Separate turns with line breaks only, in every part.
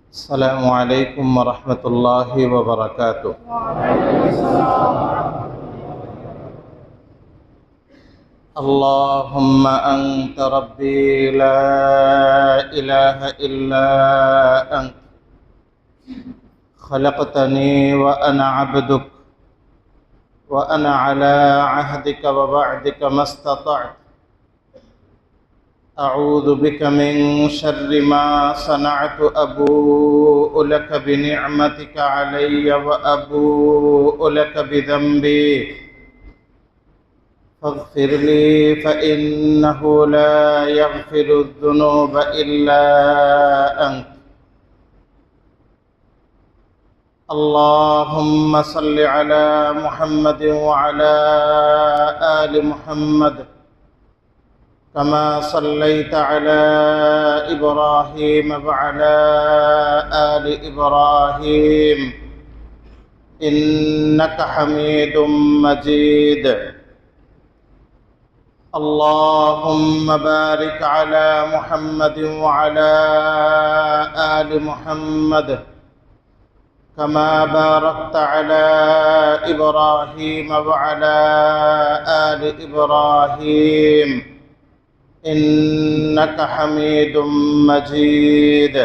السلام عليكم ورحمة الله وبركاته. اللهم أنت ربي لا إله إلا أنت خلقتني وأنا عبدك وأنا على عهدك ووعدك ما استطعت. أعوذ بك من شر ما صنعت. أبوء لك بنعمتك علي وأبوء لك بذنبي فاغفر لي فإنه لا يغفر الذنوب إلا أنت. اللهم صل على محمد وعلى آل محمد كما صليت على إبراهيم وعلى آل إبراهيم إنك حميد مجيد. اللهم بارك على محمد وعلى آل محمد كما باركت على إبراهيم وعلى آل إبراهيم إنك حميد مجيد.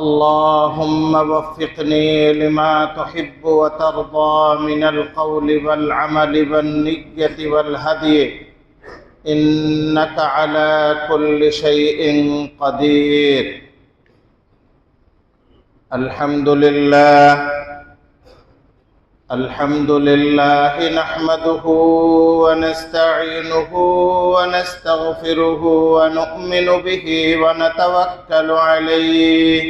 اللهم وفقني لما تحب وترضى من القول والعمل والنية والهدي إنك على كل شيء قدير. الحمد لله نحمده ونستعينه ونستغفره ونؤمن به ونتوكل عليه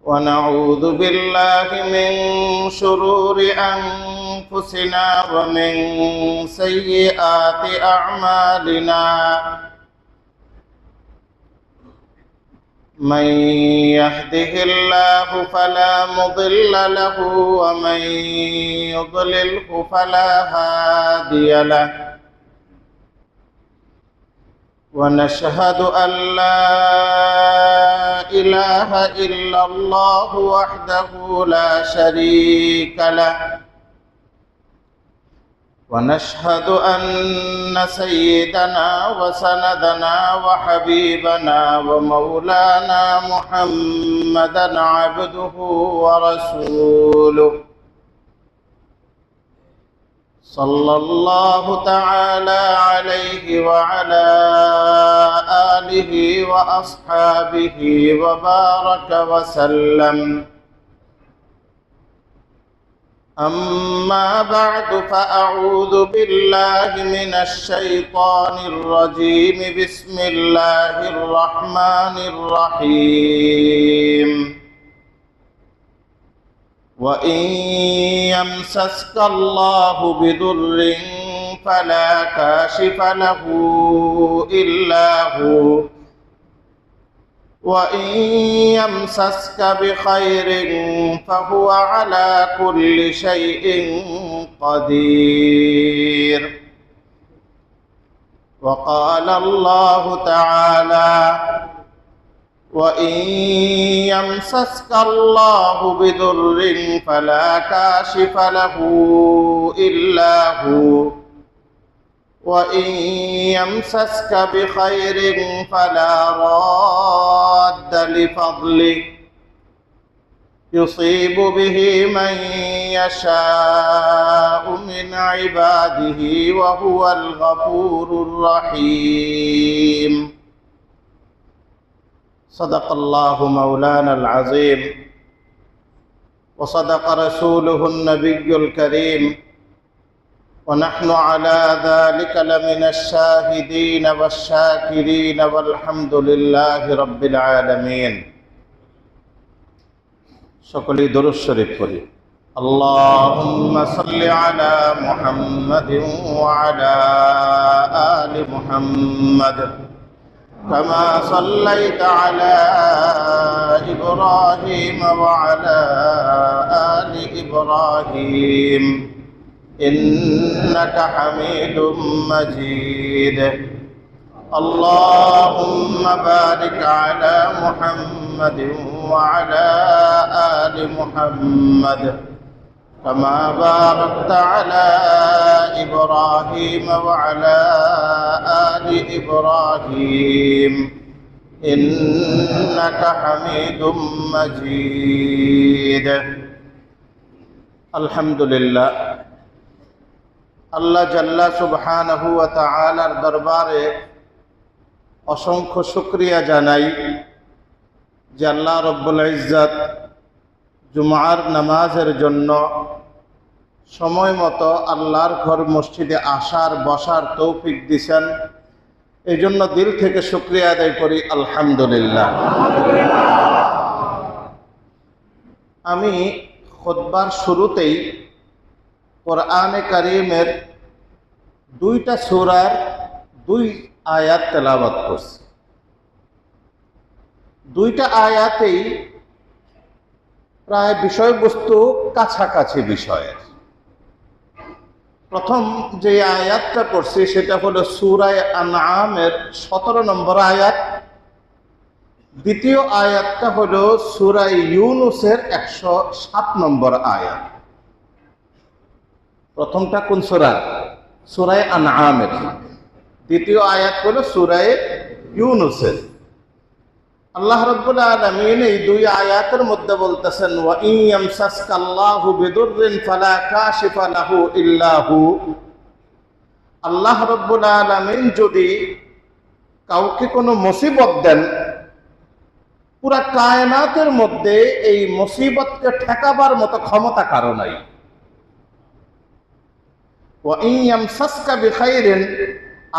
ونعوذ بالله من شرور أنفسنا ومن سيئات أعمالنا. من يهده الله فلا مضل له ومن يضلله فلا هادي له. ونشهد أن لا إله إلا الله وحده لا شريك له. ونشهد أن سيدنا وسندنا وحبيبنا ومولانا محمدا عبده ورسوله صلى الله تعالى عليه وعلى آله وأصحابه وبارك وسلم. أما بعد فأعوذ بالله من الشيطان الرجيم. بسم الله الرحمن الرحيم. وإن يمسسك الله بضر فلا كاشف له إلا هو وإن يمسسك بخير فهو على كل شيء قدير. وقال الله تعالى: وإن يمسسك الله بضر فلا كاشف له إلا هو وإن يمسسك بخير فلا راد لفضله يصيب به من يشاء من عباده وهو الغفور الرحيم. صدق الله مولانا العظيم وصدق رسوله النبي الكريم ونحن على ذلك لمن الشاهدين والشاكرين والحمد لله رب العالمين. সকলেই দরুদ শরীফ পড়ি। اللهم صل على محمد وعلى آل محمد كما صليت على إبراهيم وعلى آل إبراهيم إنك حميد مجيد. اللهم بارك على محمد وعلى آل محمد كما باركت على إبراهيم وعلى آل إبراهيم إنك حميد مجيد الحمد لله আল্লাহ জাল্লা সুবহানাহু ওয়া তাআলার দরবারে অসংখ্য শুকরিয়া জানাই যে আল্লাহ রব্বুল ইজ্জত জুমার নামাজের জন্য সময় মতো আল্লাহর ঘর মসজিদে আসার বসার তৌফিক দিয়েছেন। এই জন্য দিল থেকে শুকরিয়া আদায় করি আলহামদুলিল্লাহ। আমি খুতবার শুরুতেই কোরআনে কারীমের দুইটা সূরার দুই আয়াত তেলাওয়াত করছি। দুইটা আয়াতেই প্রায় বিষয়বস্তু কাছাকাছি বিষয়ের। প্রথম যে আয়াতটা পড়ছি সেটা হলো সূরা আনআমের 17 নম্বর আয়াত। দ্বিতীয় আয়াতটা হলো সূরা ইউনূসের 107 নম্বর আয়াত। প্রথমটা কোন সূরা? সূরা আনআমের। দ্বিতীয় আয়াত হলো সূরা ইউনূসের। আল্লাহ রাব্বুল আলামিন এই দুই আয়াতের মধ্যে বলতেছেন, ওয়া ইন ইয়ামসাসকাল্লাহু বিদুররিন ফালা কাশিফা লাহু ইল্লা হু। আল্লাহ রাব্বুল আলামিন যদি কাউকে কোনো মুসিবত দেন, পুরা কায়নাতের মধ্যে এই মুসিবতকে ঠেকাবার মতো ক্ষমতা কারো নাই। ওয়া ইন ইয়ামসাসকা বিখাইরিন,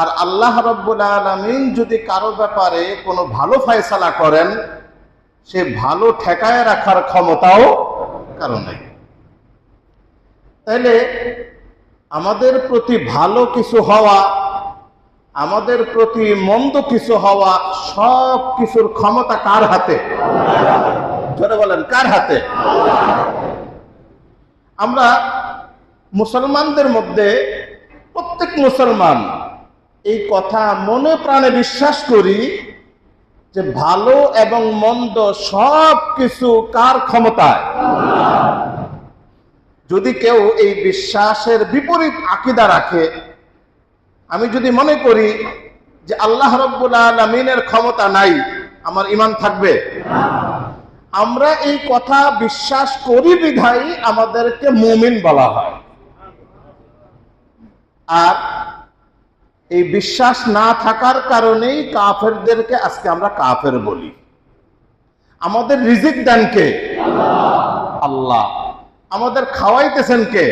আর আল্লাহ রাব্বুল আলামিন যদি কারো ব্যাপারে কোনো ভালো ফয়সালা করেন, সে ভালো ঠেকায় রাখার ক্ষমতাও কারো নাই। তাহলে আমাদের প্রতি ভালো কিছু হওয়া, আমাদের প্রতি মন্দ কিছু হওয়া, সব কিছুর ক্ষমতা কার হাতে? জোরে বলেন, কার হাতে? আমরা মুসলমানদের মধ্যে প্রত্যেক মুসলমান এই কথা মনে প্রাণে বিশ্বাস করি যে ভালো এবং মন্দ সব কিছু কার ক্ষমতায়। যদি কেউ এই বিশ্বাসের বিপরীত আকীদা রাখে, আমি যদি মনে করি যে আল্লাহ রাব্বুল আলামিনের ক্ষমতা নাই, আমার ঈমান থাকবে? আমরা এই কথা বিশ্বাস করি বিধায় আমাদেরকে মুমিন বলা হয়। আর এই বিশ্বাস না থাকার কারণেই কাফেরদেরকে আজকে আমরা কাফের বলি। আমাদের রিজিক দেন কে? আল্লাহ। আমাদের খাওয়াইতেছেন কে?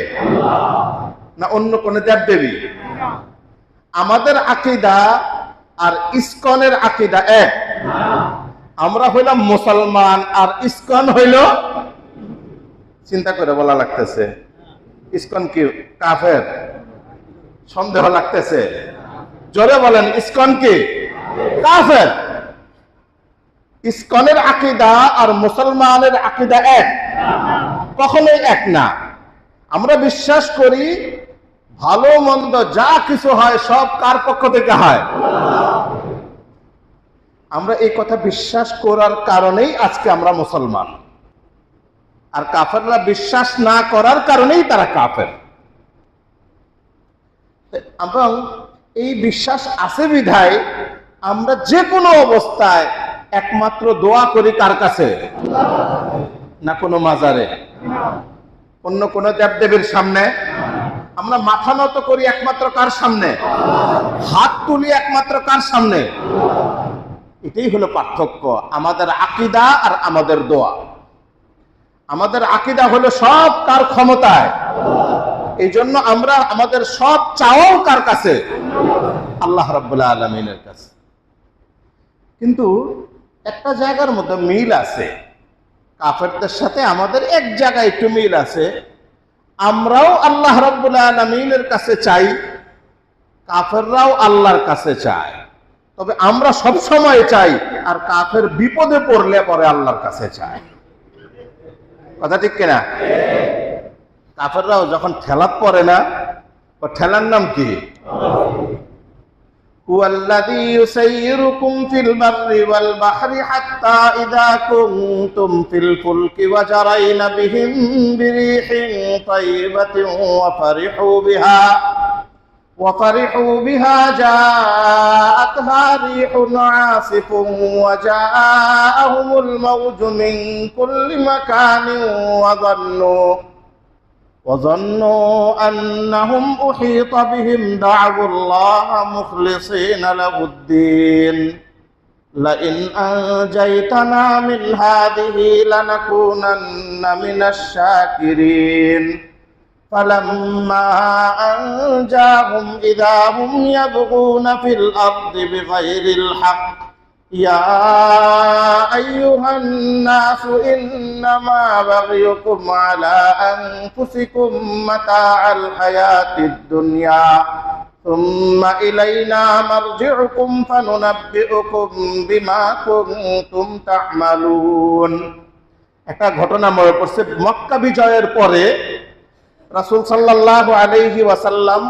না অন্য কোন দেবদেবী? আমাদের আকীদা আর ইসকনের আকীদা এক। আমরা হইলাম মুসলমান আর ইসকন হইল, চিন্তা করে বলা লাগতেছে, ইসকন কি কাফের? সন্দেহ লাগতেছে? জোরে বলেন, ইসকন কি কাফের? ইসকনের আকীদা আর মুসলমানের আকীদা এক? কখনোই এক না। আমরা বিশ্বাস করি ভালো মন্দ যা কিছু হয় সব কার পক্ষ থেকে হয়? আমরা এই কথা বিশ্বাস করার কারণেই আজকে আমরা মুসলমান, আর কাফেররা বিশ্বাস না করার কারণেই তারা কাফের। এবং এই বিশ্বাস আছে বিধায় আমরা যে কোনো অবস্থায় একমাত্র দোয়া করি কার কাছে? না কোনো মাজারে, অন্য কোন দেবদেবীর সামনে? আমরা মাথা নত করি একমাত্র কার সামনে? হাত তুলি একমাত্র কার সামনে? এটাই হলো পার্থক্য আমাদের আকীদা আর আমাদের দোয়া। আমাদের আকীদা হলো সব কার ক্ষমতায়, এই জন্য আমরা আমাদের সব চাওয়াও কার কাছে? আল্লাহ রাব্বুল আলামিনের কাছে। কিন্তু একটা জায়গার মধ্যে মিল আছে, কাফেরদের সাথে আমাদের এক জায়গায় একটু মিল আছে। আমরাও আল্লাহ রাব্বুল আলামিনের কাছে চাই, কাফেররাও আল্লাহর কাছে চায়। তবে আমরা সব সময় চাই, আর কাফের বিপদে পড়লে পরে আল্লাহর কাছে চায়। কথা ঠিক কিনা? কাফেররাও যখন ঠেলাত পড়ে না, ঠেলার নাম কি? হুয়াল্লাযী ইউসাইয়িরুকুম ফিল বাররি ওয়াল বাহরি হাত্তা ইযা কুনতুম ফিল ফুলকি ওয়া জারাইনা বিহিম বিরিহিন তাইয়্যিবাতিন وفرحوا بها جاءتها ريح عاصف وجاءهم الموج من كل مكان وظنوا أنهم أحيط بهم دعوا الله مخلصين له الدين لئن أنجيتنا من هذه لنكونن من الشاكرين فلما أنجاهم إذا هم يبغون في الأرض بغير الحق يا أيها الناس إنما بغيكم على أنفسكم متاع الحياة الدنيا ثم إلينا مرجعكم فننبئكم بما كنتم تعملون। একটা ঘটনা মনে পড়ছে, মক্কা বিজয়ের পরে রাসূল সাল্লাল্লাহু আলাইহি ওয়াসাল্লাম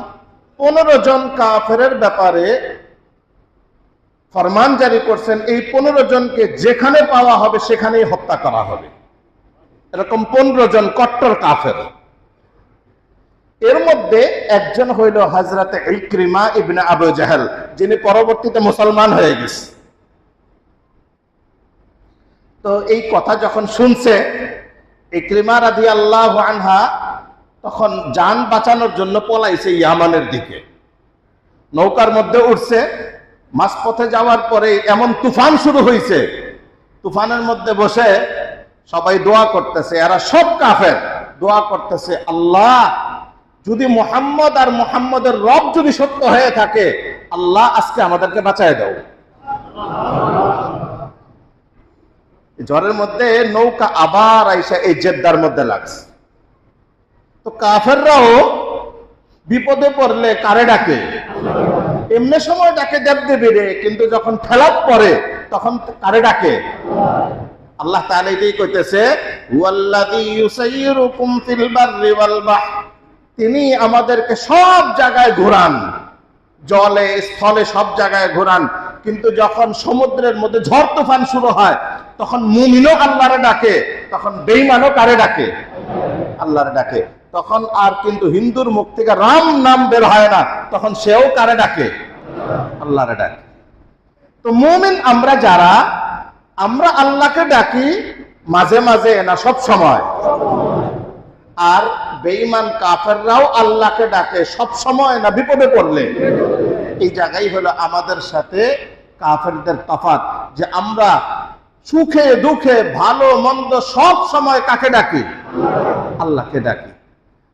15 জন কাফেরের ব্যাপারে ফরমান জারি করছেন, এই 15 জনকে যেখানে পাওয়া হবে সেখানেই হত্যা করা হবে। এরকম 15 জন কট্টর কাফের। এর মধ্যে একজন হইল হযরত ইকরিমা ইবনে আবু জাহল, যিনি পরবর্তীতে মুসলমান হয়ে গেছে। তো এই কথা যখন শুনছে ইকরিমা রাদিয়াল্লাহু আনহা, তখন জান বাঁচানোর জন্য পলাইছে ইয়ামানের দিকে। নৌকার মধ্যে উঠছে, মাঝপথে যাওয়ার পরে এমন তুফান শুরু হয়েছে, তুফানের মধ্যে বসে সবাই দোয়া করতেছে। এরা সব কাফের, দোয়া করতেছে, আল্লাহ যদি মুহাম্মদ আর মুহাম্মদের রব যদি সত্য হয়ে থাকে, আল্লাহ আজকে আমাদেরকে বাঁচায় দাও। ঝড়ের মধ্যে নৌকা আবার আইসা এই জেদ্দার মধ্যে লাগছে। তো কাফেররাও বিপদে পড়লে কারে ডাকে? এমনি সময় ডাকে দেবদেবীরে, কিন্তু যখন ঠেলাপ পড়ে তখন কারে ডাকে? আল্লাহ তাআলা এটাই কইতেছে, হুয়াল্লাযী ইউসাইয়িরুকুম ফিল বাররি ওয়াল বাহর, তিনি আমাদেরকে সব জায়গায় ঘোরান, জলে স্থলে সব জায়গায় ঘোরান। কিন্তু যখন সমুদ্রের মধ্যে ঝড় তুফান শুরু হয় তখন মুমিনও আল্লাহরে ডাকে, তখন বেঈমানও কারে ডাকে? আল্লাহরে ডাকে। তখন আর কিন্তু হিন্দুর মুখ থেকে রাম নাম বের হয় না, তখন সেও কারে ডাকে? আল্লাহরে ডাকে। তো মুমিন আমরা যারা, আমরা আল্লাহকে ডাকি মাঝে মাঝে না, সব সময়। আর বেঈমান কাফেররাও আল্লাহকে ডাকে সব সময় না, বিপদে পড়লে। এই জায়গায় হলো আমাদের সাথে কাফেরদের তফাৎ, যে আমরা সুখে দুঃখে ভালো মন্দ সব সময় কাকে ডাকি? আল্লাহকে ডাকি।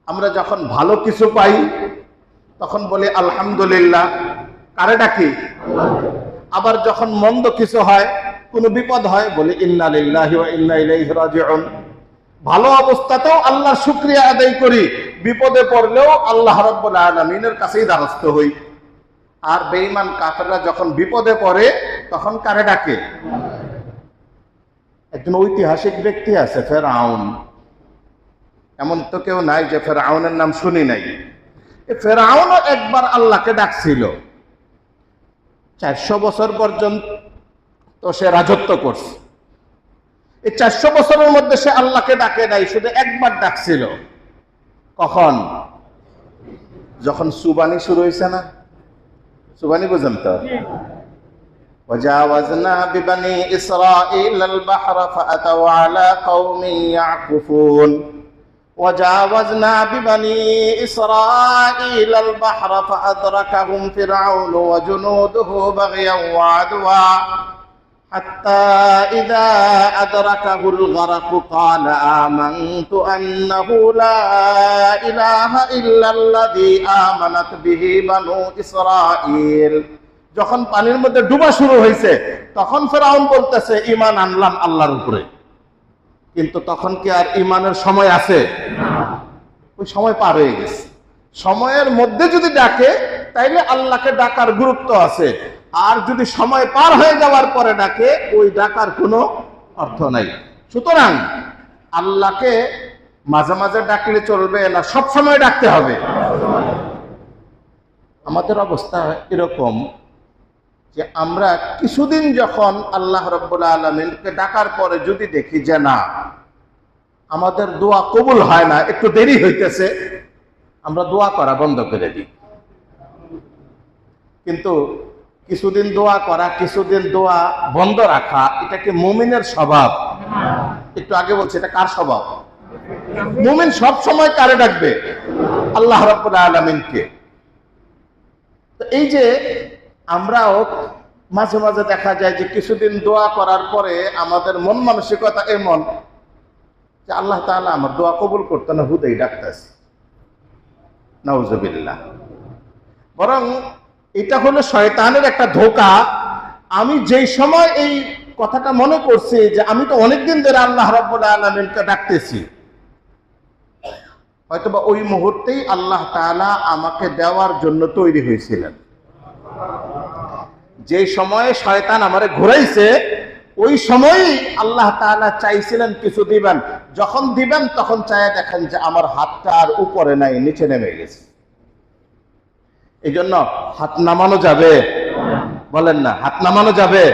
আমরা যখন ভালো কিছু পাই তখন বলি আলহামদুলিল্লাহ, কারে ডাকি? আবার যখন মন্দ কিছু হয়, কোনো বিপদ হয়, বলি ইন্না লিল্লাহি ওয়া ইন্না ইলাইহি রাজিউন। ভালো অবস্থাতেও আল্লাহর শুকরিয়া আদায় করি, বিপদে পড়লেও আল্লাহ রাব্বুল আলামিনের কাছেই দ্বারস্থ হই। আর বেঈমান কাফেররা যখন বিপদে পড়ে তখন কারে ডাকে? একজন ঐতিহাসিক ব্যক্তি আছে, ফেরাউন। এমন তো কেউ নাই যে ফেরাউনের নাম শুনি নাই। ফেরাউনও একবার আল্লাহকে ডাকছিল। 400 বছর পর্যন্ত তো সে রাজত্ব করছে। এই 400 বছরের মধ্যে সে আল্লাহকে ডাকে নাই, শুধু একবার ডাকছিল। কখন? যখন সুবানি শুরু হয়েছে না? সুবানি বুঝেন তো? وجاوزنا ببني إسرائيل البحر فأتوا على قوم يعكفون وجاوزنا ببني إسرائيل البحر فأدركهم فرعون وجنوده بغيا وعدوا حتى إذا أدركه الغرق قال آمنت أنه لا إله إلا الذي آمنت به بنو إسرائيل। যখন পানির মধ্যে ডুবা শুরু হয়েছে তখন ফেরাউন বলতেছে ঈমান আনলাম আল্লাহর উপরে, কিন্তু তখন কি আর ঈমানের সময় আছে? ওই সময় পার হয়ে গেছে। সময়ের মধ্যে যদি ডাকে তাইলে আল্লাহকে ডাকার গুরুত্ব আছে, আর যদি সময় পার হয়ে যাওয়ার পরে ডাকে, ওই ডাকার কোনো অর্থ নাই। সুতরাং আল্লাহকে মাঝে মাঝে ডাকলে চলবে না, সব সময় ডাকতে হবে। আমাদের অবস্থা এরকম যে আমরা কিছুদিন যখন আল্লাহ রাব্বুল আলামিনকে ডাকার পরে যদি দেখি যে না আমাদের দোয়া কবুল হয় না, একটু দেরি হইতেছে, আমরা দোয়া করা বন্ধ করে দিই। কিন্তু কিছুদিন দোয়া করা, কিছুদিন দোয়া বন্ধ রাখা, এটা কি মুমিনের স্বভাব? একটু আগে বলছি, এটা কার স্বভাব? মুমিন সব সময় কারে ডাকবে? আল্লাহ রাব্বুল আলামিনকে। তো এই যে আমরাও মাঝে মাঝে দেখা যায় যে কিছুদিন দোয়া করার পরে আমাদের মন মানসিকতা এমন যে আল্লাহ তাআলা আমার দোয়া কবুল করতে না, হুদেই ডাকতেছে, নাউজুবিল্লাহ। বরং এটা হলো শয়তানের একটা ধোঁকা। আমি যেই সময় এই কথাটা মনে করছি যে আমি তো অনেকদিন ধরে আল্লাহ রাব্বুল আলামিনকে ডাকতেছি, হয়তোবা ওই মুহূর্তেই আল্লাহ তাআলা আমাকে দেওয়ার জন্য তৈরি হয়েছিলেন। যে সময়ে শয়তান আমারে ঘুরাইছে ওই সময়ই আল্লাহ তাআলা চাইছিলেন কিছু দিবেন। যখন দিবেন তখন চায় দেখেন যে আমার হাতটা আর উপরে নাই, নিচে নেমে গেছে। এই জন্য হাত নামানো যাবে? বলেন না, হাত নামানো যাবে?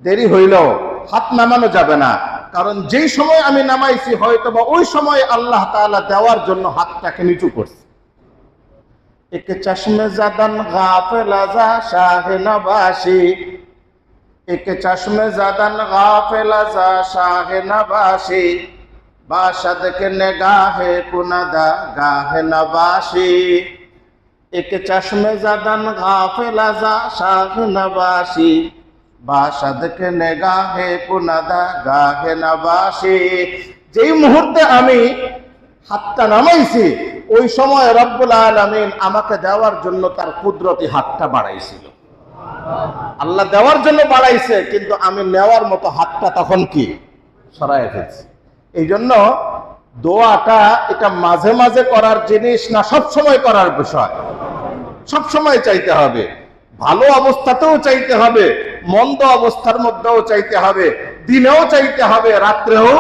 দেরি হইলেও হাত নামানো যাবে না, কারণ যেই সময় আমি নামাইছি হয়তোবা ওই সময় আল্লাহ তাআলা দেওয়ার জন্য হাতটাকে নিচু করছে। একে চশমে জাদান গাফেলা যা শাহে নবাসী, একে চশমে জাদান গাফেলা যা শাহে নবাসী, বাশাদ কে নেগাহে কুনাদা গাহে নবাসী। একে চশমে জাদান গাফেলা যা শাহে নবাসী, বাশাদ কে নেগাহে কুনাদা গাহে নবাসী। যেই মুহূর্তে আমি হাতটা নামাইছি ওই সময় রব্বুল আলামিন আমাকে দেওয়ার জন্য তার কুদরতি হাতটা বাড়াইছিল। আল্লাহ দেওয়ার জন্য বাড়াইছে, কিন্তু আমি নেওয়ার মতো হাতটা তখন কি সরায় ফেলছি। এই জন্য দোয়াটা এটা মাঝে মাঝে করার জিনিস না, সব সময় করার বিষয়। সব সময় চাইতে হবে, ভালো অবস্থাতেও চাইতে হবে, মন্দ অবস্থার মধ্যেও চাইতে হবে, দিনেও চাইতে হবে, রাত্রেও।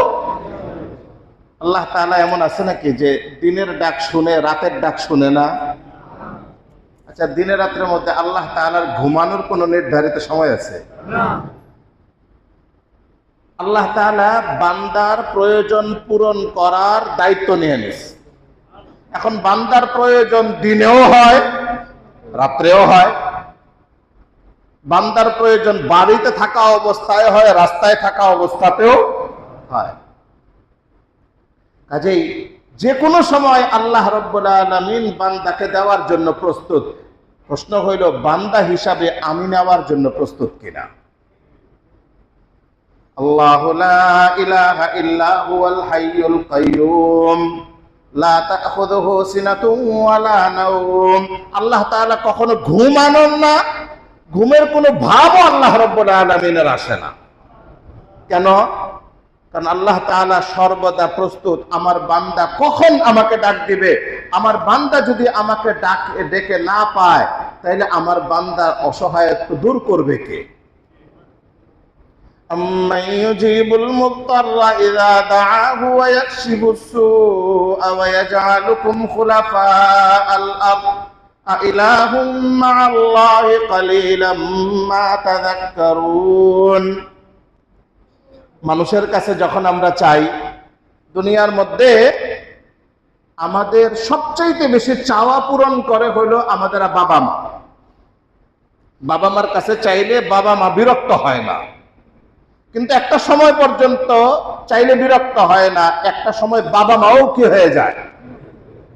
আল্লাহ তাআলা এমন আছে নাকি যে দিনের ডাক শুনে রাতের ডাক শুনে না? আচ্ছা, দিনে রাতের মধ্যে আল্লাহ তাআলার ঘুমানোর কোনো নির্ধারিত সময় আছে? আল্লাহ তাআলা বান্দার প্রয়োজন পূরণ করার দায়িত্ব নিয়ে নিয়েছে। এখন বান্দার প্রয়োজন দিনেও হয়, রাত্রেও হয়। বান্দার প্রয়োজন বাড়িতে থাকা অবস্থায় হয়, রাস্তায় থাকা অবস্থাতেও হয়। কাজেই যে কোনো সময় আল্লাহ রাব্বুল আলামিন বান্দাকে দেওয়ার জন্য প্রস্তুত। প্রশ্ন হইল, বান্দা হিসাবে আমি নেওয়ার জন্য প্রস্তুত কিনা? আল্লাহু লা ইলাহা ইল্লা হুয়াল হাইয়ুল কাইয়্যুম লা তাখুযুহু সিনাতুন ওয়া লা নাওম। আল্লাহ তাআলা কখনো ঘুমানোর না, ঘুমের কোনো ভাবও আল্লাহ রাব্বুল আলামিনের আসে না। কেন? কারণ আল্লাহ তাআলা সর্বদা প্রস্তুত। আমার বান্দা কখন আমাকে ডাক দিবে, আমার বান্দা যদি আমাকে ডেকে না পায় তাহলে আমার বান্দার অসহায়ত্ব দূর করবে কে? আম্মান ইউজিবুল মুত্তাররা ইযা দাআহু ওয়া ইয়াকশিফুস সুআ ওয়া ইয়াজআলুকুম খুলাফাআল আরদ আইলাহুম মা'আল্লাহি কালিলাম মা তাযাক্কারুন। মানুষের কাছে যখন আমরা চাই, দুনিয়ার মধ্যে আমাদের সবচাইতে বেশি চাওয়া পূরণ করে হলো আমাদের বাবা মা। বাবা মার কাছে চাইলে বাবা মা বিরক্ত হয় না, কিন্তু একটা সময় পর্যন্ত চাইলে বিরক্ত হয় না, একটা সময় বাবা মাও কি হয়ে যায়?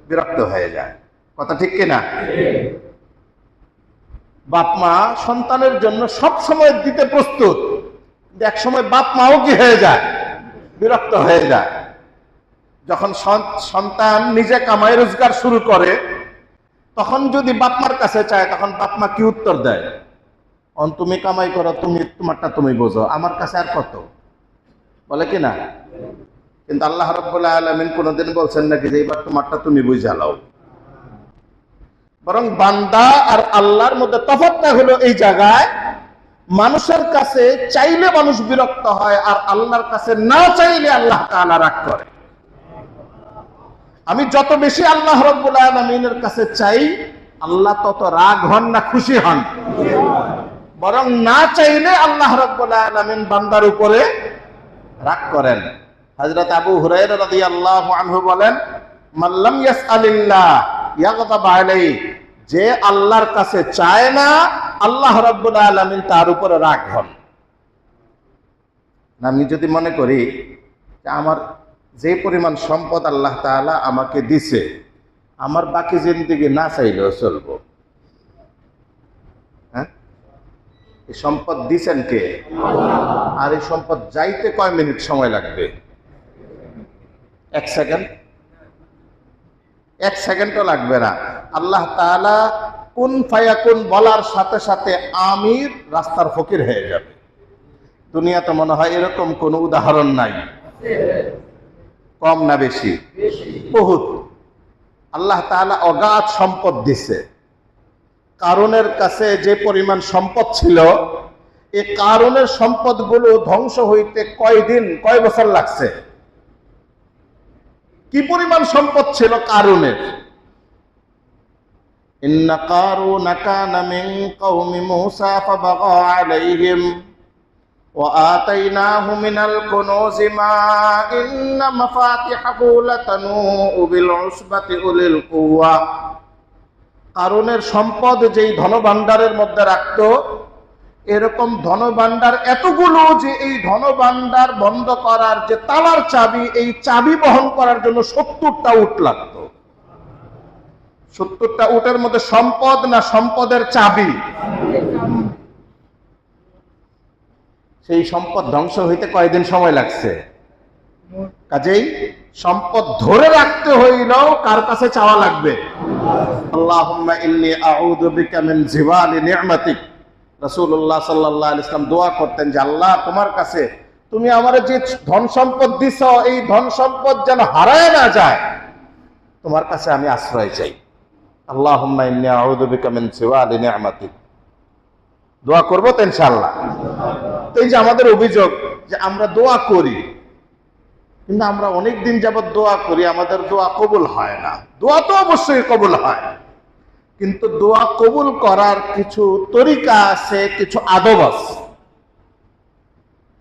বিরক্ত হয়ে যায়। কথা ঠিক কিনা? বাপ মা সন্তানের জন্য সব সময় দিতে প্রস্তুত, এক সময় বাপ মাও কি হয়ে যায়? বিরক্ত হয়ে যায়। যখন সন্তান নিজে কামাই রোজগার শুরু করে তখন যদি বাপ মার কাছে চায়, তখন বাপ মা কি উত্তর দেয়? তুমি কামাই করো, তুমি তোমারটা তুমি বোঝো, আমার কাছে আর কত, বলে কি না? কিন্তু আল্লাহ রাব্বুল আলামিন কোনদিন বলছেন নাকি যে এবার তোমারটা তুমি বুঝা লও? বরং বান্দা আর আল্লাহর মধ্যে তফাৎটা হলো এই জায়গায়, মানুষের কাছে চাইলে মানুষ বিরক্ত হয়, আর আল্লাহর কাছে না চাইলে আল্লাহ তাআলা রাগ করে। আমি যত বেশি আল্লাহ রাব্বুল আলামিনের কাছে চাই, আল্লাহ তত রাগ হন না খুশি হন? বরং না চাইলে আল্লাহ রাব্বুল আলামিন বান্দার উপরে রাগ করেন। হযরত আবু হুরায়রা রাদিয়াল্লাহু আনহু বলেন, মান লাম ইয়াসআলিল্লাহ ইয়াগদাব আলাইহি, যে আল্লাহর কাছে চায় না আল্লাহ রাব্বুল আলামিন তার উপরে রাগ হন। আমি যদি মনে করি যে আমার যে পরিমাণ সম্পদ আল্লাহ তাআলা আমাকে দিছে, আমার বাকি জিন্দেগি না চাইলেও চলবো, হ্যাঁ, এই সম্পদ দিছেন কে? আর এই সম্পদ যাইতে কয় মিনিট সময় লাগবে? 1 সেকেন্ড, 1 সেকেন্ডও লাগবে না। আল্লাহ তাআলা কুন ফায়াকুন বলার সাথে সাথে আমির রাস্তার ফকির হয়ে যাবে। দুনিয়াতে মনে হয় এরকম কোন উদাহরণ নাই। কম না বেশি? বহুত। আল্লাহ তাআলা অগাধ সম্পদ দিছে। কারুনের কাছে যে পরিমাণ সম্পদ ছিল, এই কারুনের সম্পদগুলো ধ্বংস হইতে কয় বছর লাগছে? কি পরিমাণ সম্পদ ছিল কারুনের? ইন্না কারুনা কানা মিন কওমি মূসা ফাবাগা আলাইহিম ওয়া আতাইনাহু মিনাল কুনুজি মা ইন্না মাফাতিহাহু লাতানূউ বিল উসবাতি উলিল কুওয়া। কারুনের সম্পদ যেই ধনভাণ্ডারের মধ্যে রাখতো, এরকম ধনভাণ্ডার এতগুলো যে এই ধনভাণ্ডার বন্ধ করার যে তালার চাবি, এই চাবি বহন করার জন্য 70টা উট লাগতো। 70টা উটের মধ্যে সম্পদ না সম্পদের চাবি? সেই সম্পদ ধ্বংস হইতে কয়দিন সময় লাগছে? কাজেই সম্পদ ধরে রাখতে হইলেও কার কাছে চাওয়া লাগবে? আল্লাহুম্মা ইন্নী আউযু বিকা মিন জিওয়ালি নি'মাতিক। রাসূলুল্লাহ সাল্লাল্লাহু আলাইহি ওয়াসাল্লাম দোয়া করতেন যে আল্লাহ, তোমার কাছে তুমি আমারে যে ধন সম্পদ দিছো, এই ধন সম্পদ যেন হারায় না যায়, তোমার কাছে আমি আশ্রয় চাই। আল্লাহুম্মা ইন্নী আউযু বিকা মিন জিওয়ালি নি'মাতিক। দোয়া করব তো ইনশাআল্লাহ। এই যে আমাদের অভিযোগ যে আমরা দোয়া করি, কিন্তু আমরা অনেক দিন যাবত দোয়া করি, আমাদের দোয়া কবুল হয় না। দোয়া তো অবশ্যই কবুল হয়, কিন্তু দোয়া কবুল করার কিছু তরিকা আছে, কিছু আদব আছে।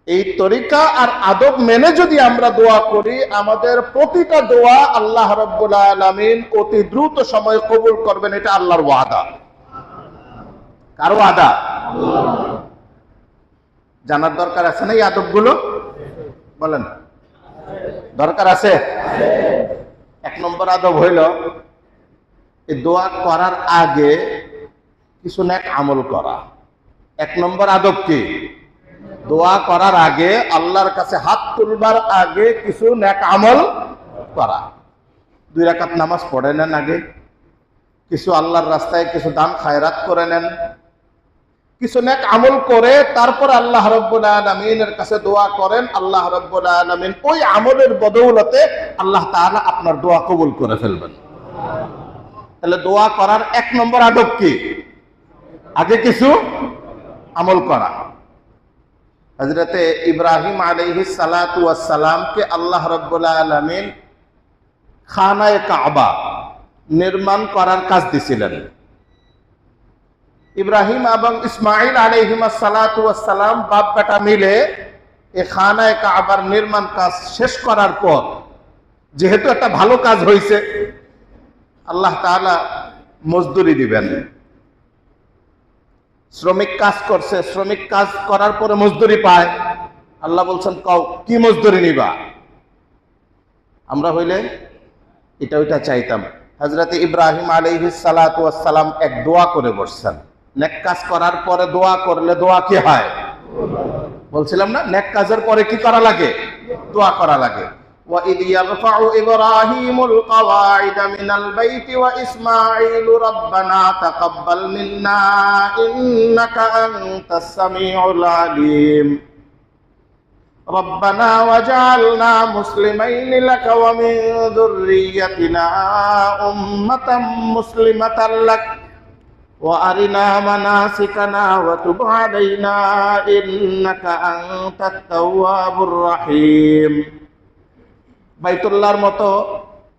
এই তরিকা আর আদব মেনে যদি আমরা দোয়া করি, আমাদের প্রতিটা দোয়া আল্লাহ রাব্বুল আলামিন অতি দ্রুত সময়ে কবুল করবেন। এটা আল্লাহর ওয়াদা। কার ওয়াদা? জানার দরকার আছে না এই আদবগুলো? বলেন, দরকার আছে? 1 নম্বর আদব হইল, এই দোয়া করার আগে কিছু নেক আমল করা। 1 নম্বর আদব কি? দোয়া করার আগে, আল্লাহর কাছে হাত তুলবার আগে কিছু নেক আমল করা। 2 রাকাত নামাজ পড়ে নেন আগে, কিছু আল্লাহর রাস্তায় কিছু দান খায়রাত করে নেন, কিছু নেক আমল করে তারপর আল্লাহ রাব্বুল আলামিনের কাছে দোয়া করেন। আল্লাহ রাব্বুল আলামিন ওই আমলের বদৌলতে আল্লাহ তাআলা আপনার দোয়া কবুল করে ফেলবেন। তাহলে দোয়া করার 1 নম্বর আদব কি? আগে কিছু আমল করা। হযরতে ইব্রাহিম আলাইহিস সালাতু ওয়াস সালামকে আল্লাহ রাব্বুল আলামিন খানায়ে কাবা নির্মাণ করার কাজ দিয়েছিলেন। ইব্রাহিম এবং ইসমাইল আলাইহিমাস সালাতু ওয়াস সালাম বাপ বেটা মিলে এই খানায়ে কাবার নির্মাণ কাজ শেষ করার পর, যেহেতু একটা ভালো কাজ হয়েছে, আল্লাহ তাআলা মজদুরি দিবেন। শ্রমিক কাজ করছে, শ্রমিক কাজ করার পরে মজদুরি পায়। আল্লাহ বলছেন, কও কি মজদুরি নিবা? আমরা হইলে এটা ওইটা চাইতাম। হযরত ইব্রাহিম আলাইহিস সালাতু ওয়াস সালাম এক দোয়া করে বসছেন। নেক কাজ করার পরে দোয়া করলে দোয়া কি হয়? বলছিলাম না, নেক কাজের পরে কি করা লাগে? দোয়া করা লাগে। ওয়া ইদ ইয়ারফাউ ইব্রাহিমুল কওয়াইদা মিনাল বাইতি ওয়া ইসমাঈলু রাব্বানা তাকাব্বাল মিন্না ইন্নাকা আনতাস সামিউল আলিম রব্বানা ওয়াজআলনা মুসলিমাইনি লাকা ওয়া মিন যুররিয়্যাতিনা উম্মাতাম মুসলিমাতাল লাক ওয়া আরিনা মানাসিকানা ওয়া তুব আলাইনা ইন্নাকা আনতাত তাওয়াবুর রহিম। বাইতুল্লাহর মতো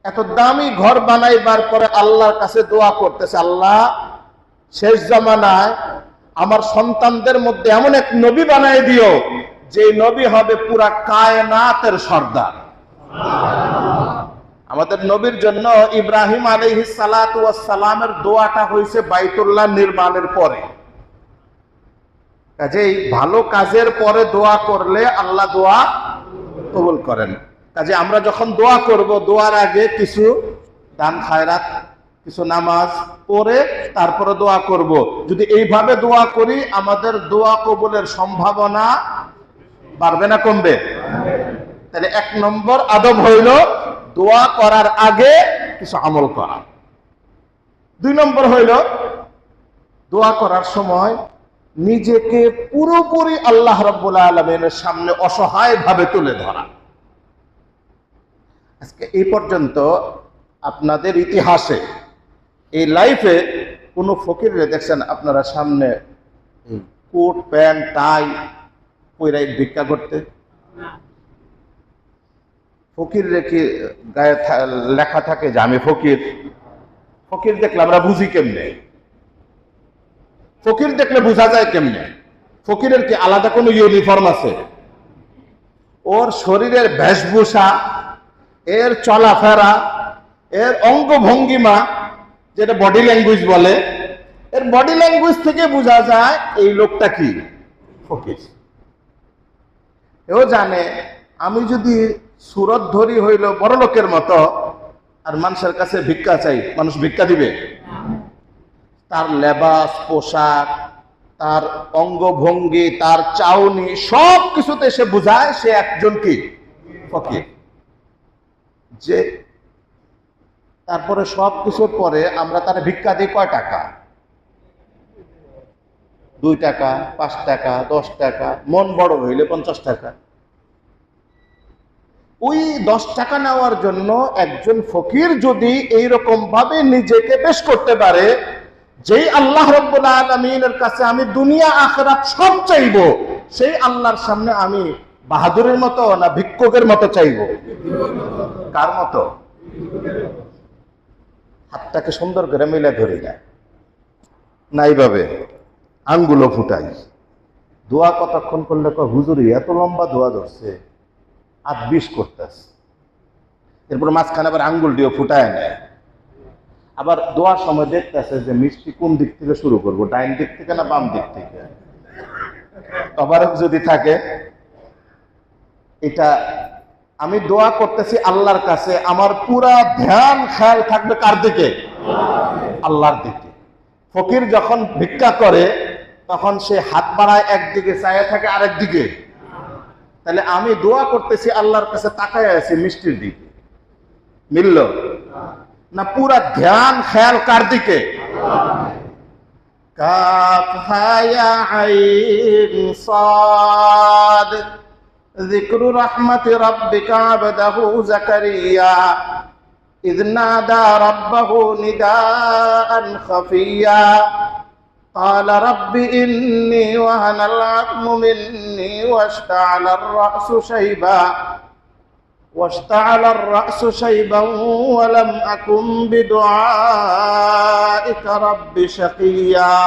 এত দামি ঘর বানাইবার পরে আল্লাহর কাছে দোয়া করতেছে, আল্লাহ শেষ জামানায় আমার সন্তানদের মধ্যে এমন এক নবী বানায় দিও যে নবী হবে পুরা কায়নাতের সর্দার। আমাদের নবীর জন্য ইব্রাহিম আলাইহিস সালাতু ওয়াস সালামের দোয়াটা হয়েছে বাইতুল্লাহ নির্মাণের পরে। কাজেই ভালো কাজের পরে দোয়া করলে আল্লাহ দোয়া কবুল করেন। কাজে আমরা যখন দোয়া করব, দোয়ার আগে কিছু দান খায়রাত, কিছু নামাজ পড়ে তারপরে দোয়া করব। যদি এইভাবে দোয়া করি আমাদের দোয়া কবুলের সম্ভাবনা বাড়বে না কমবে? তাহলে 1 নম্বর আদব হইল দোয়া করার আগে কিছু আমল করা। 2 নম্বর হইল দোয়া করার সময় নিজেকে পুরোপুরি আল্লাহ রাব্বুল আলামিনের সামনে অসহায় ভাবে তুলে ধরা। আজকে এই পর্যন্ত আপনাদের ইতিহাসে, এই লাইফে কোন ফকিররে দেখছেন আপনারা সামনে কোট প্যান্ট টাই পরে ভিক্ষা করতে? ফকিররে কি গায়ে লেখা থাকে যে আমি ফকির? ফকির দেখলে আমরা বুঝি কেমনে? ফকির দেখলে বোঝা যায় কেমনে? ফকিরের কি আলাদা কোনো ইউনিফর্ম আছে? ওর শরীরের বেশভূষা, এর চলাফেরা, এর অঙ্গভঙ্গিমা, যেটা বডি ল্যাঙ্গুয়েজ বলে, এর বডি ল্যাঙ্গুয়েজ থেকে বোঝা যায় এই লোকটা কি ফকির। এও জানে আমি যদি সুরত ধরি হইল বড় লোকের মতো আর মানুষের কাছে ভিক্ষা চাই, মানুষ ভিক্ষা দিবে? তার লেবাস পোশাক, তার অঙ্গভঙ্গি, তার চাউনি, সব কিছুতে সে বোঝায় সে একজন কি ফকির। যে তারপরে সব কিছুর পরে আমরা তার ভিক্ষা দিই কয় টাকা? 2 টাকা, 5 টাকা, 10 টাকা, মন বড় হইলে 50 টাকা। ওই 10 টাকা নেওয়ার জন্য একজন ফকির যদি এইরকম ভাবে নিজেকে পেশ করতে পারে, যেই আল্লাহ রাব্বুল আলামিনের কাছে আমি দুনিয়া আখিরাত সব চাইবো, সেই আল্লাহর সামনে আমি বাহাদুরের মতো না ভিক্ষুকের মতো চাইবো? কার মতো? হাতটাকে সুন্দর করে মিলে ধরে যায় না, এইভাবে আঙ্গুলো ফুটাই। দোয়া কতক্ষণ করলে হুজুরি এত লম্বা দোয়া ধরছে, আর 20 করতেছে, এরপর মাঝখানে আবার আঙ্গুল দিয়ে ফুটায় নেয়। আবার দোয়ার সময় দেখতেছে যে মিষ্টি কোন দিক থেকে শুরু করব, ডাইন দিক থেকে না বাম দিক থেকে। আবার যদি থাকে এটা আমি দোয়া করতেছি আল্লাহর কাছে, আমার পুরা ধ্যান খেয়াল থাকবে কার দিকে? আল্লাহর দিকে। ফকির যখন ভিক্ষা করে তখন সে হাত বাড়ায় একদিকে, চাইয়া থাকে আরেক দিকে। তাহলে আমি দোয়া করতেছি আল্লাহর কাছে, তাকায় আছি মিষ্টির দিকে, মিলল না? পুরা ধ্যান খেয়াল কার দিকে? কাফ হা ইয়া আইন সাদ যিকরু রাহমাতি রাব্বিকা আবদাহু যাকারিয়া ইয নাদা রাব্বাহু নিদাআন খাফিয়া قال رب إني وهن العظم مني واشتعل الرأس شيبا ولم أكن بدعائك رب شقيا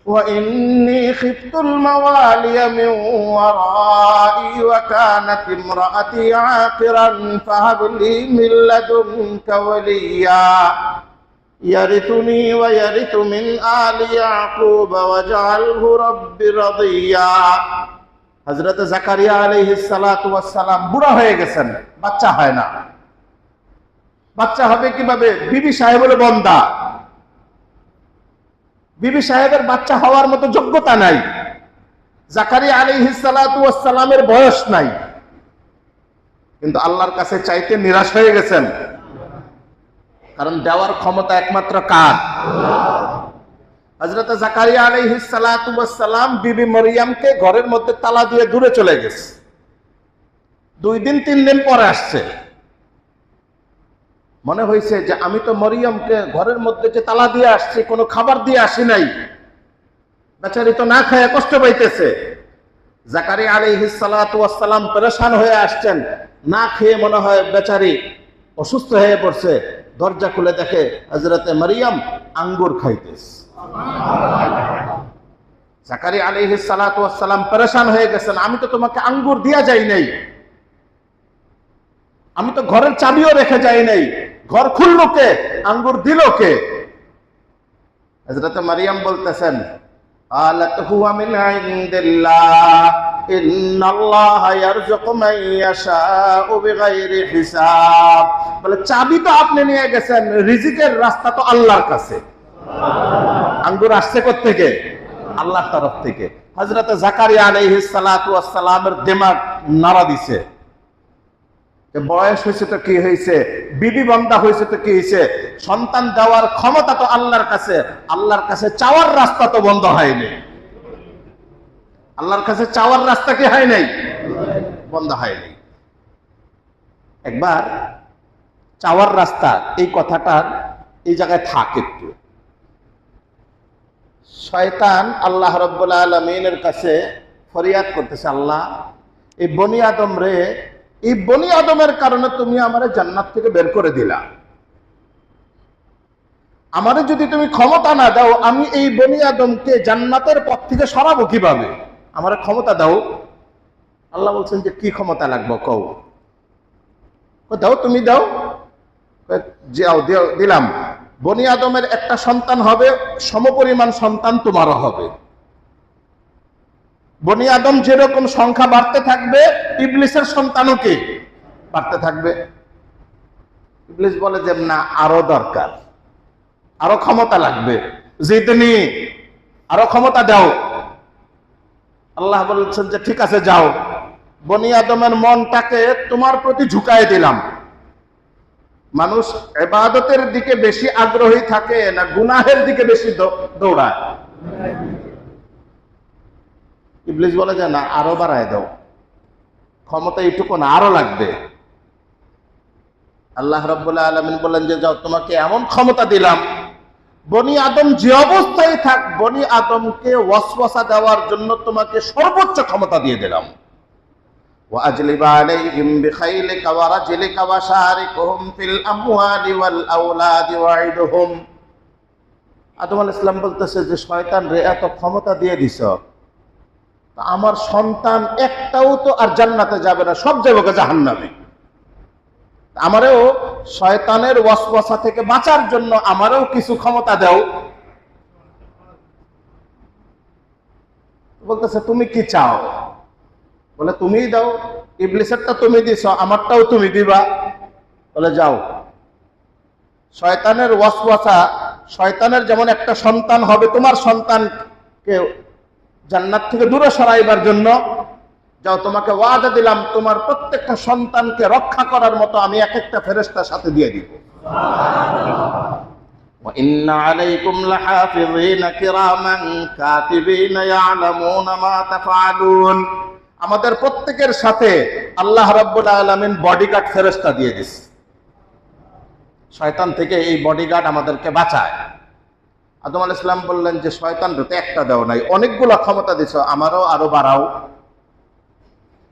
وإني خفت الموالي من ورائي وكانت امرأتي عاقرا فهب لي من لدنك وليا يرثني ويرث من آل يعقوب واجعله رب رضيا। হযরত জাকারিয়া আলাইহিস সালাতু ওয়াস সালাম বুড়া হয়ে গেছেন, বাচ্চা হয় না। বাচ্চা হবে কিভাবে? বিবি সাহেবের বন্দা, বিবি সাহেবের বাচ্চা হওয়ার মতো যোগ্যতা নাই। জাকারিয়া আলাইহিস সালাতু ওয়াস সালামের বয়স নাই, কিন্তু আল্লাহর কাছে চাইতে নিরাশ হয়ে গেছেন, কারণ দেওয়ার ক্ষমতা একমাত্র কার? হযরত জাকারিয়া আলাইহিস সালাতু ওয়াস সালাম বিবি মরিয়মকে ঘরের মধ্যে তালা দিয়ে দূরে চলে গেছে। 2 দিন 3 দিন পরে আসছে। মনে হয়েছে যে আমি তো মরিয়মকে ঘরের মধ্যে যে তালা দিয়ে আসছি, কোনো খাবার দিয়ে আসি নাই, বেচারি তো না খেয়ে কষ্ট পাইতেছে। জাকারিয়া আলাইহিস সালাতু ওয়াস সালাম পেরেশান হয়ে আসছেন, না খেয়ে মনে হয় বেচারি অসুস্থ হয়ে পড়ছে। দরজা খুলে দেখে হযরতে মরিয়ম আঙ্গুর খাইতেছে। জাকারিয়া আলাইহিস সালাতু ওয়াস সালাম পেরেশান হয়ে গেছেন, আমি তো তোমাকে আঙ্গুর দিয়া যাই নাই, আমি তো ঘরের চাবিও রেখে যাই নাই, ঘর খুললো কে, আঙ্গুর দিল কে? হযরত মারিয়াম বলতেছেন, আলাত হুয়া মিন ইনদিল্লাহ ইন্নাল্লাহা ইয়ারযুকু মান ইয়াশাউ বিগাইরি হিসাব। বলে চাবি তো আপনি নিয়ে গেছেন, রিজিকের রাস্তা তো আল্লাহর কাছে। আঙ্গুর আসছে কোথা থেকে? আল্লাহর তরফ থেকে। হযরত জাকারিয়া আলাইহিস সালাতু ওয়াস সালামের দিমাগ নাড়া দিছে, বয়স হয়েছে তো কি হয়েছে, বিবি বান্দা হয়েছে তো কি হয়েছে, সন্তান দেওয়ার ক্ষমতা তো আল্লাহর কাছে, আল্লাহর কাছে চাওয়ার রাস্তা তো বন্ধ হয়নি, আল্লাহর কাছে চাওয়ার রাস্তা কি হয় নাই? বন্ধ হয়নি। একবার চাওয়ার রাস্তা, এই কথাটার এই জায়গায় থাক একটু। শয়তান আল্লাহ রাব্বুল আলামিনের কাছে ফরিয়াদ করতেছে, আল্লাহ এই বনি আদম রে, এই বনি আদমের কারণে তুমি আমারে জান্নাত থেকে বের করে দিলা, আমারে যদি তুমি ক্ষমতা না দাও আমি এই বনি আদমকে জান্নাতের পথ থেকে সরাবো কিভাবে? আমারে ক্ষমতা দাও। আল্লাহ বলছেন যে কি ক্ষমতা লাগবে কও, দাও তুমি দাও। যাও দিলাম, বনি আদমের একটা সন্তান হবে, সমপরিমাণ সন্তান তোমারও হবে। বনি আদম যেরকম সংখ্যা বাড়তে থাকবে, ইবলিসের সন্তানও কি বাড়তে থাকবে। ইবলিস বলে যে না, আরো দরকার, আরো ক্ষমতা লাগবে, জিদনি, আরো ক্ষমতা দাও। আল্লাহ বলছেন যে ঠিক আছে যাও, বনি আদমের মনটাকে তোমার প্রতি ঝুঁকায় দিলাম। মানুষ ইবাদতের দিকে বেশি আগ্রহী থাকে না গুনাহের দিকে বেশি দৌড়ায়? ইবলিস বলে যে না, আরো বাড়ায় দাও, ক্ষমতা এইটুকু না, আরো লাগবে। আল্লাহ রাব্বুল আলামিন বলেন যে যাও, তোমাকে এমন ক্ষমতা দিলাম, বনি আদম যে অবস্থায় থাক, বনি আদমকে ওয়াসওয়াসা দেওয়ার জন্য তোমাকে সর্বোচ্চ ক্ষমতা দিয়ে দিলাম। ওয়াজলিব আলাইহিম বিখাইলিকা ওয়া রাজলিকা ওয়া শারিকহুম ফিল আমওয়ালি ওয়াল আওলাদি ওয়াইদহুম। আদম আলাইহিস সালাম বলতেছে যে শয়তান রে, এত ক্ষমতা দিয়ে দিছ, আমার সন্তান একটাও তো আর জান্নাতে যাবে না, সব যাবে জাহান্নামে। আমারও শয়তানের ওয়াসওয়াসা থেকে বাঁচার জন্য আমারও কিছু ক্ষমতা দাও। বলতেছে তুমি কি চাও? বলে তুমিই দাও, ইবলিসেরটা তুমি দিছ, আমারটাও তুমি দিবা। বলে যাও, শয়তানের ওয়াসওয়াসা, শয়তানের যেমন একটা সন্তান হবে, তোমার সন্তানকে জান্নাত থেকে দূরে সরাইবার জন্য যাও, তোমাকে ওয়াদা দিলাম তোমার প্রত্যেকটা সন্তানকে রক্ষা করার মতো আমি এক একটা ফেরেশতার সাথে দিয়ে দিব। ওয়া ইন্না আলাইকুম লাহাফিযিনা কিরামান কাতিবিনা ইয়ালামুনা মা তাফআলুন। আমাদের প্রত্যেকের সাথে আল্লাহ রাব্বুল আলামিন বডিগার্ড ফেরেশতা দিয়ে দিয়েছে, শয়তান থেকে এই বডিগার্ড আমাদেরকে বাঁচায়। আদম আলাইহিস সালাম বললেন যে শয়তান তো একটা দাও নাই, অনেকগুলো ক্ষমতা দিছো, আমারও আরো বাড়াও।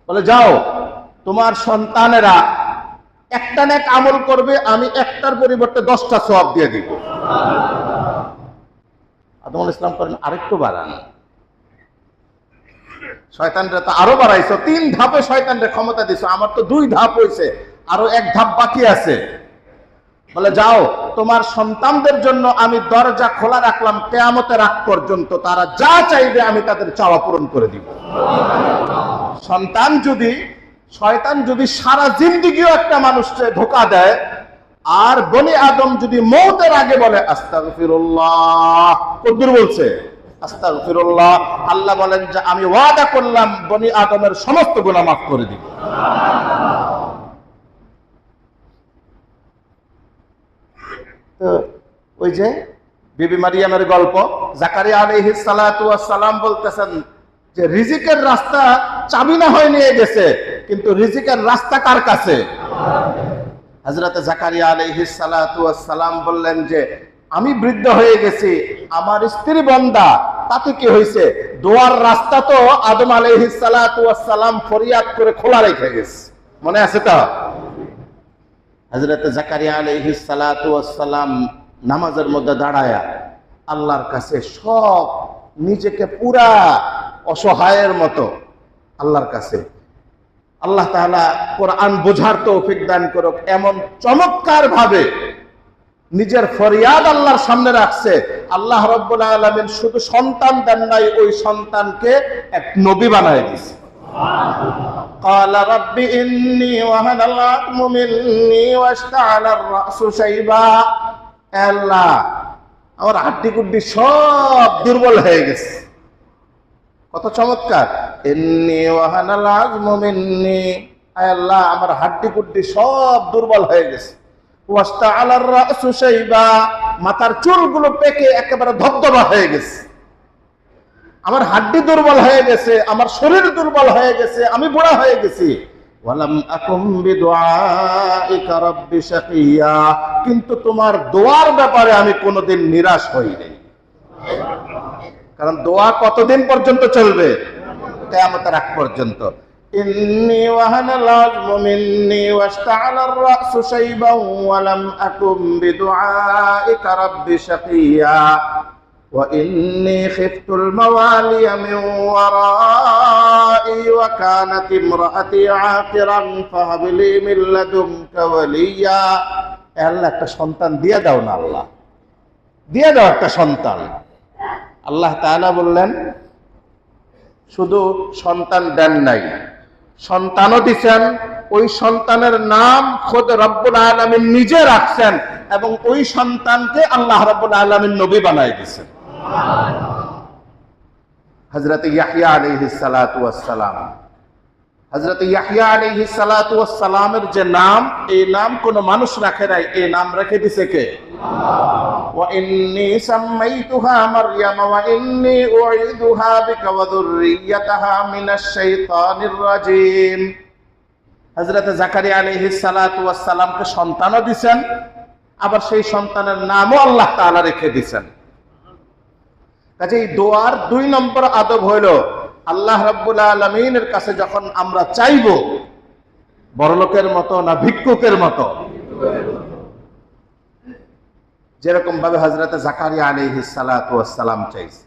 বলে যাও, তোমার সন্তানেরা একটা নেক আমল করবে, আমি একটার পরিবর্তে 10টা সওয়াব দিয়ে দিব। আদম আলাইহিস সালাম করেন আরেকটু বাড়ান। শয়তানরা তো আরো বাড়াইছো, 3 ধাপে শয়তানরে ক্ষমতা দিছো, আমার তো 2 ধাপ হয়েছে, আরো 1 ধাপ বাকি আছে। বলে যাও, তোমার সন্তানদের জন্য আমি দরজা খোলা রাখলাম কিয়ামতের আগ পর্যন্ত, তারা যা চাইবে আমি তাদের চাওয়া পূরণ করে দিব। শয়তান যদি সারা জিন্দেগিও একটা মানুষকে ধোঁকা দেয়, আর বনি আদম যদি মওতের আগে বলে আস্তাগফিরুল্লাহ, কদ্দুর বলছে আস্তাগফিরুল্লাহ, আল্লাহ বলেন যে আমি ওয়াদা করলাম বনি আদমের সমস্ত গুনাহ মাফ করে দিব। তো ওই যে বিবি মারিয়ামের গল্প, জাকারিয়া আলাইহিস সালাতু ওয়াস সালাম বলতেছেন যে রিজিকের রাস্তা চাবি না হয়ে নিয়ে গেছে, কিন্তু রিজিকের রাস্তা কার কাছে? হযরত জাকারিয়া আলাইহিস সালাতু ওয়াস সালাম বললেন যে আমি বৃদ্ধ হয়ে গেছি, আমার স্ত্রী বন্দা, তাতে কি হয়েছে? দোয়ার রাস্তা তো আদম আলাইহিস সালাতু ওয়াস সালাম ফরিয়াদ করে খোলা রেখে গেছে, মনে আছে তো? হযরত জাকারিয়া আলাইহিস সালাতু ওয়াস সালাম নামাজের মধ্যে দাঁড়ায়া আল্লাহর কাছে সব নিজেকে পুরা অসহায়ের মতো আল্লাহর কাছে, আল্লাহ তাআলা কোরআন বোঝার তৌফিক দান করুক, এমন চমৎকার ভাবে নিজের ফরিয়াদ আল্লাহর সামনে রাখছে। আল্লাহ রাব্বুল আলামিন শুধু সন্তান দেন নাই, ওই সন্তানকে এক নবী বানায় দিয়েছে। ক্বালা রাব্বি ইন্নী ওয়াহানাল আযমু মিন্নী ওয়াশতাআলার রাসু শাইবা। আল্লাহ, আমার হাড্ডি গুড্ডি সব দুর্বল হয়ে গেছে। কত চমৎকার! ইন্নী ওয়াহানাল আযমু মিন্নী, আল্লাহ আমার হাড্ডি গুড্ডি সব দুর্বল হয়ে গেছে। ওয়াশতাআলার রাসু শাইবা, মাথার চুলগুলো পেকে একেবারে ধবধবা হয়ে গেছে। আমার হাড্ডি দুর্বল হয়ে গেছে, আমার শরীর দুর্বল হয়ে গেছে, আমি বুড়া হয়ে গেছি। ওয়ালাম আকুম বিদুআইকা রাব্বি শাকিয়া, কিন্তু তোমার দোয়ার ব্যাপারে আমি কোনোদিন নিরাশ হই নাই। কারণ দোয়া কতদিন পর্যন্ত চলবে? কিয়ামতের আগ পর্যন্ত। ইন্নী ওয়াহানাল আযমু মিন্নী ওয়াশতাআলার রাসু শাইবান ওয়ালাম আকুম বিদুআইকা রাব্বি শাকিয়া وإني خفت الموالي من ورائي وكانت امرأتي عاقرا فهب لي من لدنك وليا। আল্লাহ একটা সন্তান দিয়ে দাও না, আল্লাহ দিয়ে দাও একটা সন্তান। আল্লাহ তাআলা বললেন শুধু সন্তান দেন নাই, সন্তানও দিছেন। ওই সন্তানের নাম খোদ রব্বুল আলামিন নিজে রাখছেন এবং ওই সন্তানকে আল্লাহ রাব্বুল আলামিন নবী বানায় দিয়েছেন। হযরত ইয়াহইয়া আলাইহিস সালাতু ওয়াস সালাম, হযরত ইয়াহইয়া আলাইহিস সালাতু ওয়াস সালামের যে নাম, এই নাম কোন মানুষ রাখে নাই, এই নাম রেখে দিয়েছে কে? ওয়া ইন্নী সামাইতুহা মারইয়াম ওয়া ইন্নী উঈদুহা বিকা ওয়া যুররিয়াতাহা মিনাশ শাইতানির রাজীম। হযরত জাকারিয়া আলাইহিস সালাতু ওয়াস সালামকে সন্তানও দিবেন, আবার সেই সন্তানের নামও আল্লাহ তাআলা রেখে দিবেন। কাজেই দোয়ার 2 নম্বর আদব হইল আল্লাহ রাব্বুল আলামিনের কাছে যখন আমরা চাইব, বড়লোকের মতো না ভিক্ষুকের মতো, যেরকম ভাবে হযরত জাকারিয়া আলাইহিস সালাতু ওয়াস সালাম চাইছে,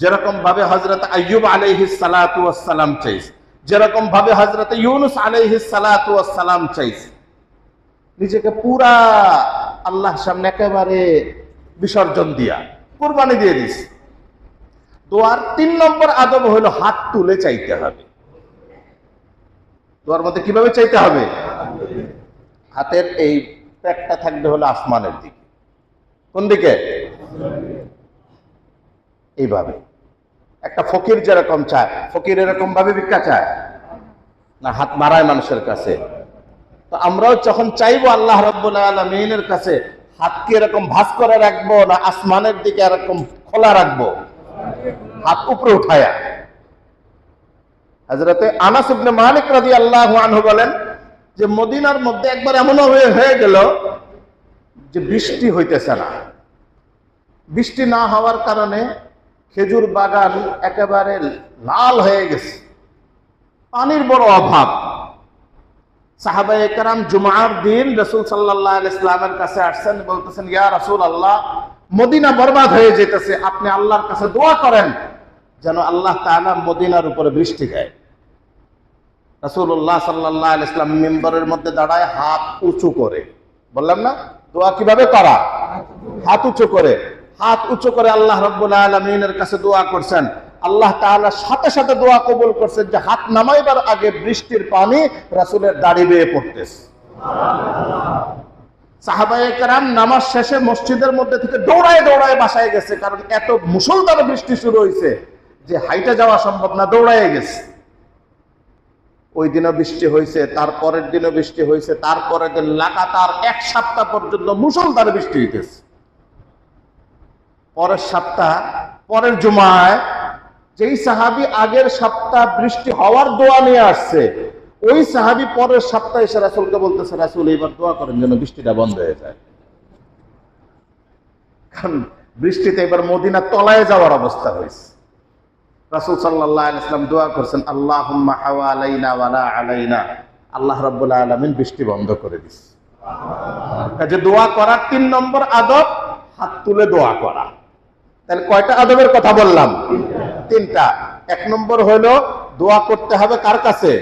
যেরকম ভাবে হযরত আইয়ুব আলাইহিস সালাতু ওয়াস সালাম চাইছে, যেরকম ভাবে হযরত ইউনুস আলাইহিস সালাতু ওয়াস সালাম চাইছে, নিজেকে পুরা আল্লাহর সামনে একেবারে বিসর্জন দিয়া কুরবানি দিয়ে দিস। দোয়ার 3 নম্বর আদব হলো হাত তুলে চাইতে হবে। দোয়ার মধ্যে কিভাবে চাইতে হবে? হাতের এই পেটটা থাকবে হলো আসমানের দিকে। কোন দিকে? এইভাবে। একটা ফকির যেরকম চায়, ফকির এরকম ভাবে ভিক্ষা চায় না, হাত মারায় মানুষের কাছে। তো আমরাও যখন চাইবো আল্লাহ রাব্বুল আলামিনের কাছে, হাতকে এরকম ভাঁজ করে রাখবো না আসমানের দিকে এরকম খোলা রাখবো? হাত উপরে উঠায়া। হযরতে আনাস ইবনে মালিক রাদিয়াল্লাহু আনহু বলেন যে মদিনার মধ্যে একবার এমন হয়ে গেল যে বৃষ্টি হইতেছে না। বৃষ্টি না হওয়ার কারণে খেজুর বাগান একেবারে লাল হয়ে গেছে, পানির বড় অভাব। সাহাবায়ে কেরাম জুমার দিন রাসূল সাল্লাল্লাহু আলাইহি ওয়াসাল্লামের কাছে আসছেন, বলতেছেন ইয়া রাসূলুল্লাহ, মদিনা বরবাদ হয়ে যেতেছে, আপনি আল্লাহর কাছে দোয়া করেন যেন আল্লাহ তাআলা মদিনার উপরে বৃষ্টি দেয়। রাসূলুল্লাহ সাল্লাল্লাহু আলাইহি ওয়াসাল্লাম মিম্বরের মধ্যে দাঁড়ায় হাত উঁচু করে, বললাম না দোয়া কিভাবে করা? হাত উঁচু করে, হাত উঁচু করে আল্লাহ রাব্বুল আলামিনের কাছে দোয়া করছেন। আল্লাহ তাআলা সাথে সাথে দোয়া কবুল করছেন যে হাত নামাইবার আগে বৃষ্টির পানি রাসূলের দাড়ি বেয়ে পড়তেছে। সাহাবায়ে কেরাম নামাজ শেষে মসজিদের মধ্যে থেকে দৌড়ায় দৌড়ায় বাসায় গেছে, কারণ এত মুষলধারে বৃষ্টি শুরু হয়েছে যে হাইটা যাওয়া সম্ভব না, দৌড়ায় গেছে। ওই দিনও বৃষ্টি হয়েছে, তারপরের দিনও বৃষ্টি হয়েছে, তারপরের দিন লাগাতার 1 সপ্তাহ পর্যন্ত মুষলধারে বৃষ্টি হইতেছে। পরের সপ্তাহ, পরের জুমায় যেই সাহাবী আগের সপ্তাহ বৃষ্টি হওয়ার দোয়া নিয়ে আসছে, ওই সাহাবী পরের সপ্তাহে এসে রাসূলকে বলতেছে, রাসূল এবার দোয়া করেন যেন বৃষ্টিটা বন্ধ হয়ে যায়। কারণ বৃষ্টিতে এবার মদিনা তলায় যাওয়ার অবস্থা হয়েছে। রাসূল সাল্লাল্লাহু আলাইহি ওয়াসাল্লাম দোয়া করছেন, আল্লাহুম্মা হাওয়ালাইনা ওয়ালা আলাইনা, আল্লাহ রাব্বুল আলামিন বৃষ্টি বন্ধ করে দিয়েছে। কাজে দোয়া করার 3 নম্বর আদব হাত তুলে দোয়া করা। তাহলে কয়টা আদবের কথা বললাম? তিনটা। এক নম্বর হলো দোয়া করতে হবে কার কাছে?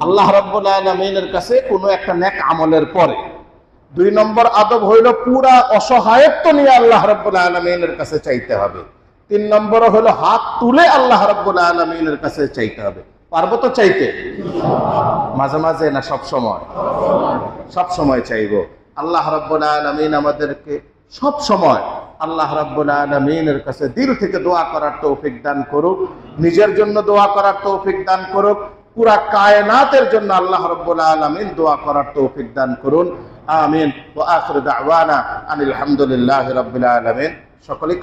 আল্লাহ রাব্বুল আলামিনের কাছে কোনো একটা নেক আমলের পরে। দুই নম্বর আদব হইল পুরা অসহায়ত্ব নিয়ে আল্লাহ রাব্বুল আলামিনের কাছে চাইতে হবে। তিন নম্বর হলো হাত তুলে আল্লাহ রাব্বুল আলামিনের কাছে চাইতে হবে। পারবো তো চাইতে? মাঝে মাঝে না সব সময়? সব সময় চাইবো। আল্লাহ রাব্বুল আলামিন আমাদেরকে সব সময় আল্লাহ রাব্বুল আলামিনের কাছে দিল থেকে দোয়া করার তৌফিক দান করুক, নিজের জন্য দোয়া করার তৌফিক দান করুক, পুরা কায়নাতের জন্য আল্লাহ রাব্বুল আলামিন দোয়া করার তৌফিক দান করুন। আমিন। ওয়া আখিরু দাওয়ানা আনিল হামদুলিল্লাহি রাব্বিল আলামিন। সকলেই